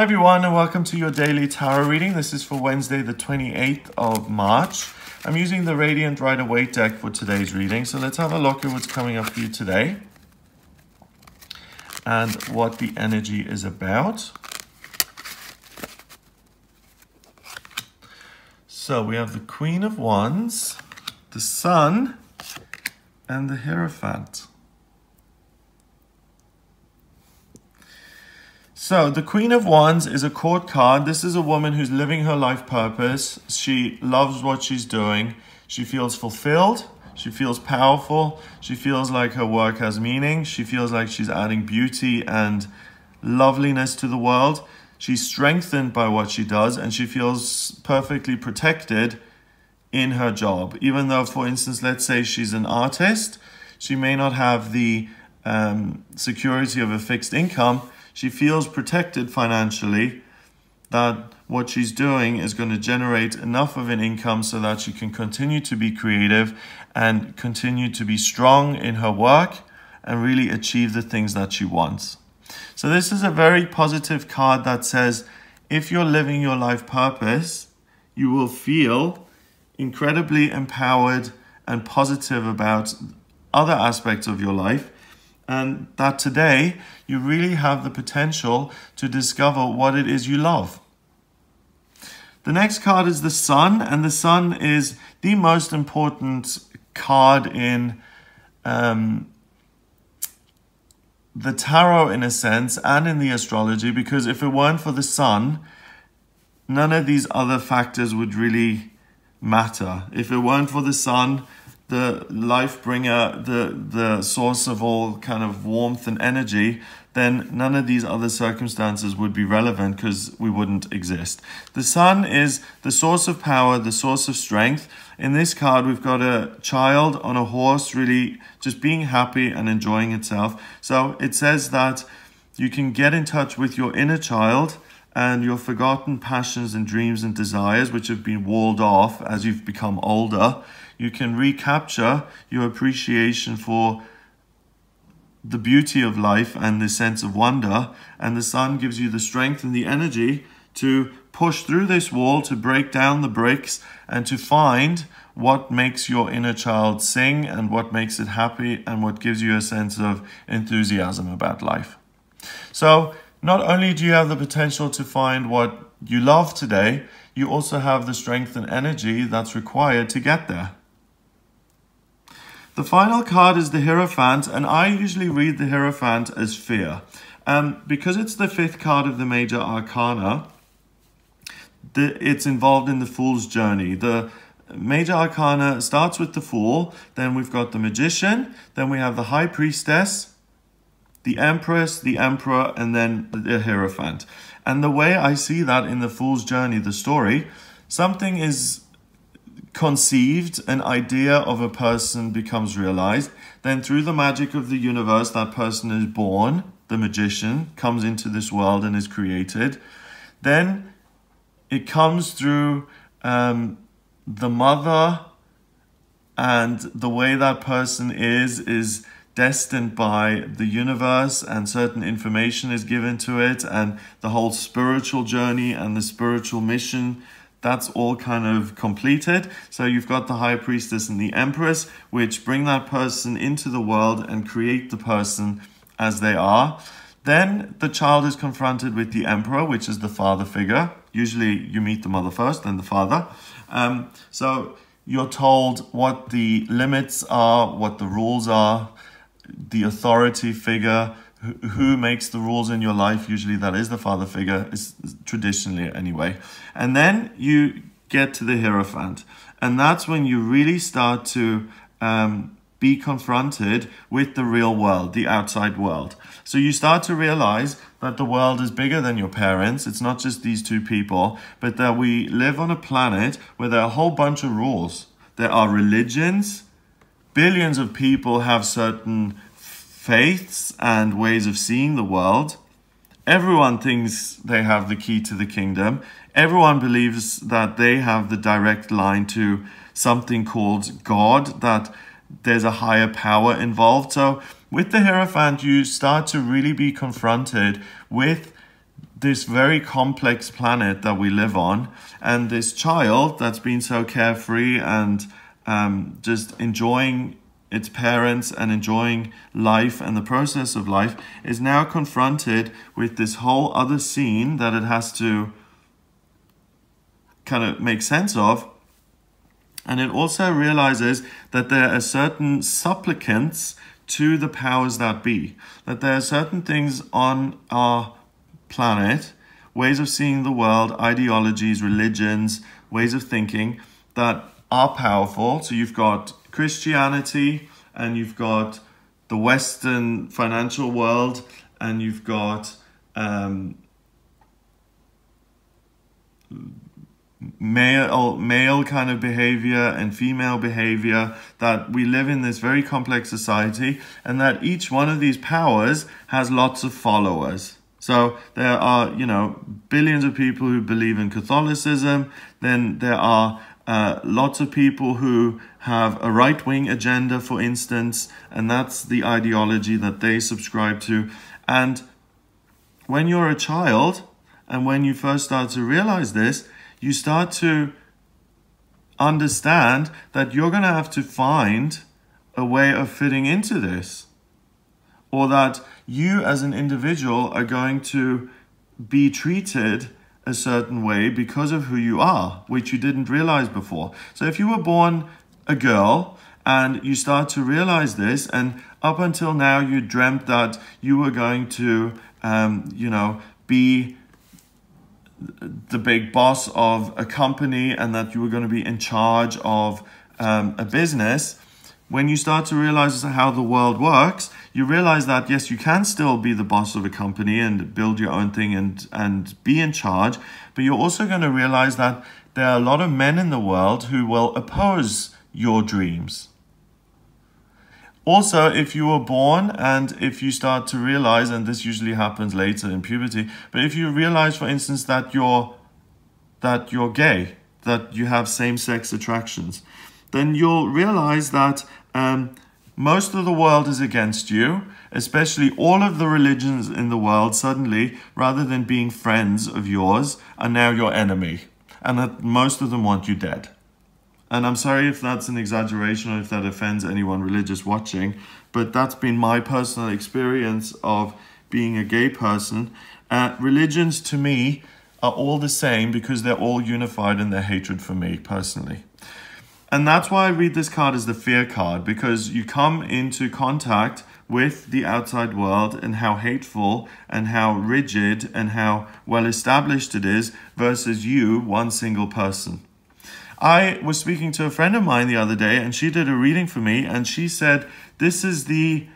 Hi everyone, and welcome to your daily tarot reading. This is for Wednesday the 28th of March. I'm using the Radiant Rider-Waite deck for today's reading, so let's have a look at what's coming up for you today and what the energy is about. So we have the Queen of Wands, the Sun, and the Hierophant. So the Queen of Wands is a court card. This is a woman who's living her life purpose. She loves what she's doing. She feels fulfilled. She feels powerful. She feels like her work has meaning. She feels like she's adding beauty and loveliness to the world. She's strengthened by what she does, and she feels perfectly protected in her job. Even though, for instance, let's say she's an artist, she may not have the security of a fixed income. She feels protected financially, that what she's doing is going to generate enough of an income so that she can continue to be creative and continue to be strong in her work and really achieve the things that she wants. So this is a very positive card that says if you're living your life purpose, you will feel incredibly empowered and positive about other aspects of your life, and that today you really have the potential to discover what it is you love. The next card is the Sun, and the Sun is the most important card in the tarot in a sense and in the astrology, because if it weren't for the Sun, none of these other factors would really matter. If it weren't for the Sun, the life bringer, the source of all kind of warmth and energy, then none of these other circumstances would be relevant because we wouldn't exist. The Sun is the source of power, the source of strength. In this card, we've got a child on a horse really just being happy and enjoying itself. So it says that you can get in touch with your inner child and your forgotten passions and dreams and desires, which have been walled off as you've become older. You can recapture your appreciation for the beauty of life and the sense of wonder. And the Sun gives you the strength and the energy to push through this wall, to break down the bricks, and to find what makes your inner child sing and what makes it happy and what gives you a sense of enthusiasm about life. So not only do you have the potential to find what you love today, you also have the strength and energy that's required to get there. The final card is the Hierophant, and I usually read the Hierophant as fear. Because it's the fifth card of the major arcana, it's involved in the Fool's journey. The major arcana starts with the Fool, then we've got the Magician, then we have the High Priestess, the Empress, the Emperor, and then the Hierophant. And the way I see that in the Fool's journey, the story, something is conceived, an idea of a person becomes realized, then through the magic of the universe, that person is born, the magician comes into this world and is created. Then it comes through the mother, and the way that person is destined by the universe, and certain information is given to it, and the whole spiritual journey and the spiritual mission, that's all kind of completed. So you've got the High Priestess and the Empress, which bring that person into the world and create the person as they are. Then the child is confronted with the Emperor, which is the father figure. Usually you meet the mother first, then the father. So you're told what the limits are, what the rules are, the authority figure, who makes the rules in your life. Usually that is the father figure, is traditionally anyway. And then you get to the Hierophant, and that's when you really start to be confronted with the real world, the outside world. So you start to realize that the world is bigger than your parents. It's not just these two people, but that we live on a planet where there are a whole bunch of rules. There are religions. Billions of people have certain faiths and ways of seeing the world. Everyone thinks they have the key to the kingdom. Everyone believes that they have the direct line to something called God, that there's a higher power involved. So with the Hierophant, you start to really be confronted with this very complex planet that we live on, and this child that's been so carefree and just enjoying its parents and enjoying life and the process of life is now confronted with this whole other scene that it has to kind of make sense of. And it also realizes that there are certain supplicants to the powers that be, that there are certain things on our planet, ways of seeing the world, ideologies, religions, ways of thinking that are powerful. So you've got Christianity, and you've got the Western financial world, and you've got male kind of behavior and female behavior, that we live in this very complex society, and that each one of these powers has lots of followers. So there are, you know, billions of people who believe in Catholicism. Then there are lots of people who have a right-wing agenda, for instance, and that's the ideology that they subscribe to. And when you're a child, and when you first start to realize this, you start to understand that you're going to have to find a way of fitting into this, or that you as an individual are going to be treated a certain way because of who you are, which you didn't realize before. So if you were born a girl and you start to realize this, and up until now you dreamt that you were going to, you know, be the big boss of a company and that you were going to be in charge of a business, when you start to realize how the world works, you realize that, yes, you can still be the boss of a company and build your own thing and be in charge, but you're also going to realize that there are a lot of men in the world who will oppose your dreams. Also, if you were born and if you start to realize, and this usually happens later in puberty, but if you realize, for instance, that you're gay, that you have same-sex attractions, then you'll realize that most of the world is against you, especially all of the religions in the world suddenly, rather than being friends of yours, are now your enemy, and that most of them want you dead. And I'm sorry if that's an exaggeration or if that offends anyone religious watching, but that's been my personal experience of being a gay person. Religions to me are all the same because they're all unified in their hatred for me personally. And that's why I read this card as the fear card, because you come into contact with the outside world and how hateful and how rigid and how well established it is versus you, one single person. I was speaking to a friend of mine the other day, and she did a reading for me, and she said, this is the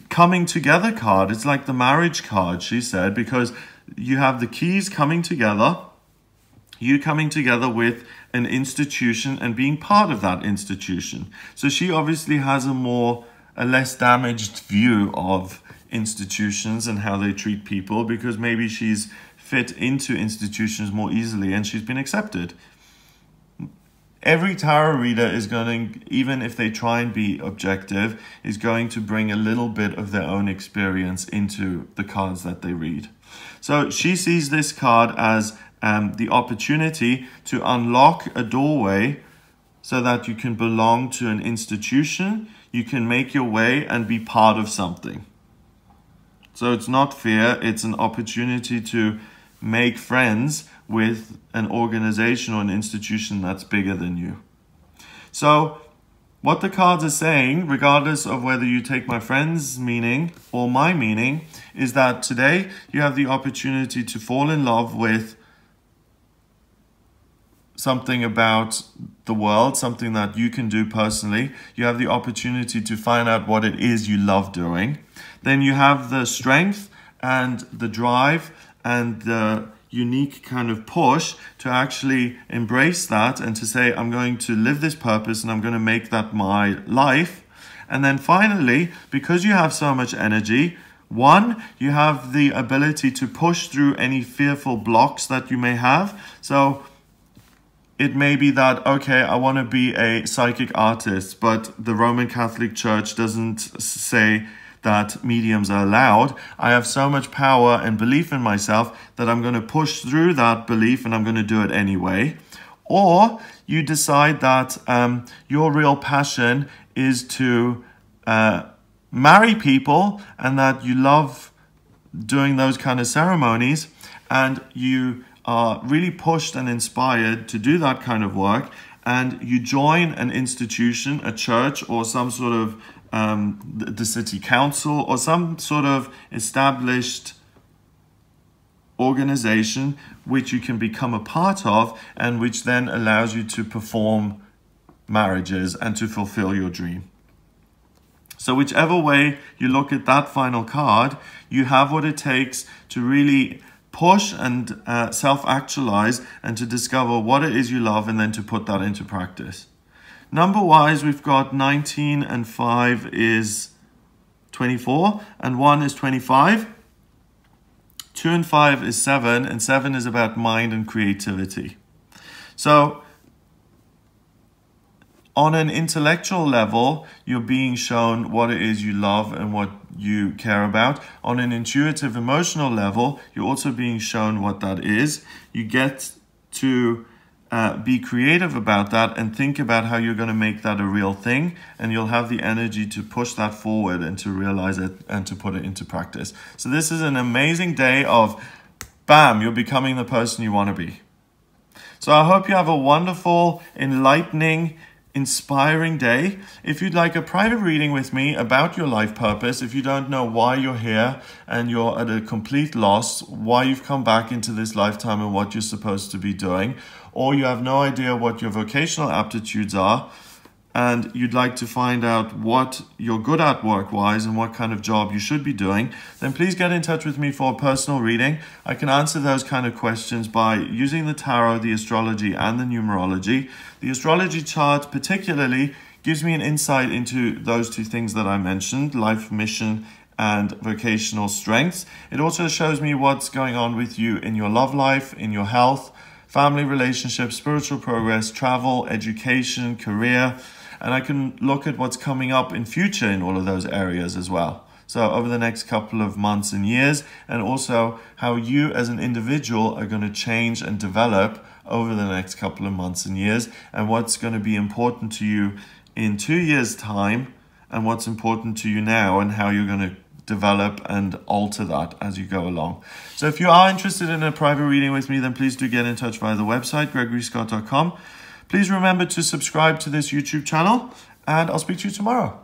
coming together card. It's like the marriage card, she said, because you have the keys coming together, you coming together with an institution and being part of that institution. So she obviously has a less damaged view of institutions and how they treat people, because maybe she's fit into institutions more easily and she's been accepted. Every tarot reader is going to, even if they try and be objective, is going to bring a little bit of their own experience into the cards that they read. So she sees this card as the opportunity to unlock a doorway so that you can belong to an institution, you can make your way and be part of something. So it's not fear, it's an opportunity to make friends with an organization or an institution that's bigger than you. So what the cards are saying, regardless of whether you take my friend's meaning or my meaning, is that today you have the opportunity to fall in love with something about the world, something that you can do personally. You have the opportunity to find out what it is you love doing. Then you have the strength and the drive and the unique kind of push to actually embrace that and to say, I'm going to live this purpose and I'm going to make that my life. And then finally, because you have so much energy, one, you have the ability to push through any fearful blocks that you may have. So it may be that, okay, I want to be a psychic artist, but the Roman Catholic Church doesn't say that mediums are allowed. I have so much power and belief in myself that I'm going to push through that belief and I'm going to do it anyway. Or you decide that your real passion is to marry people and that you love doing those kind of ceremonies and you are really pushed and inspired to do that kind of work, and you join an institution, a church, or some sort of the city council, or some sort of established organization which you can become a part of, and which then allows you to perform marriages and to fulfill your dream. So whichever way you look at that final card, you have what it takes to really push and self-actualize and to discover what it is you love and then to put that into practice. Number-wise, we've got 19 and 5 is 24 and 1 is 25. 2 and 5 is 7 and 7 is about mind and creativity. So on an intellectual level, you're being shown what it is you love and what you care about. On an intuitive, emotional level, you're also being shown what that is. You get to be creative about that and think about how you're going to make that a real thing, and you'll have the energy to push that forward and to realize it and to put it into practice. So this is an amazing day of, bam, you're becoming the person you want to be. So I hope you have a wonderful, enlightening, inspiring day. If you'd like a private reading with me about your life purpose, if you don't know why you're here and you're at a complete loss, why you've come back into this lifetime and what you're supposed to be doing, or you have no idea what your vocational aptitudes are, and you'd like to find out what you're good at work-wise and what kind of job you should be doing, then please get in touch with me for a personal reading. I can answer those kind of questions by using the tarot, the astrology, and the numerology. The astrology chart particularly gives me an insight into those two things that I mentioned, life mission and vocational strengths. It also shows me what's going on with you in your love life, in your health, family relationships, spiritual progress, travel, education, career, and I can look at what's coming up in future in all of those areas as well. So over the next couple of months and years, and also how you as an individual are going to change and develop over the next couple of months and years, and what's going to be important to you in 2 years' time, and what's important to you now, and how you're going to develop and alter that as you go along. So if you are interested in a private reading with me, then please do get in touch via the website, gregoryscott.com. Please remember to subscribe to this YouTube channel, and I'll speak to you tomorrow.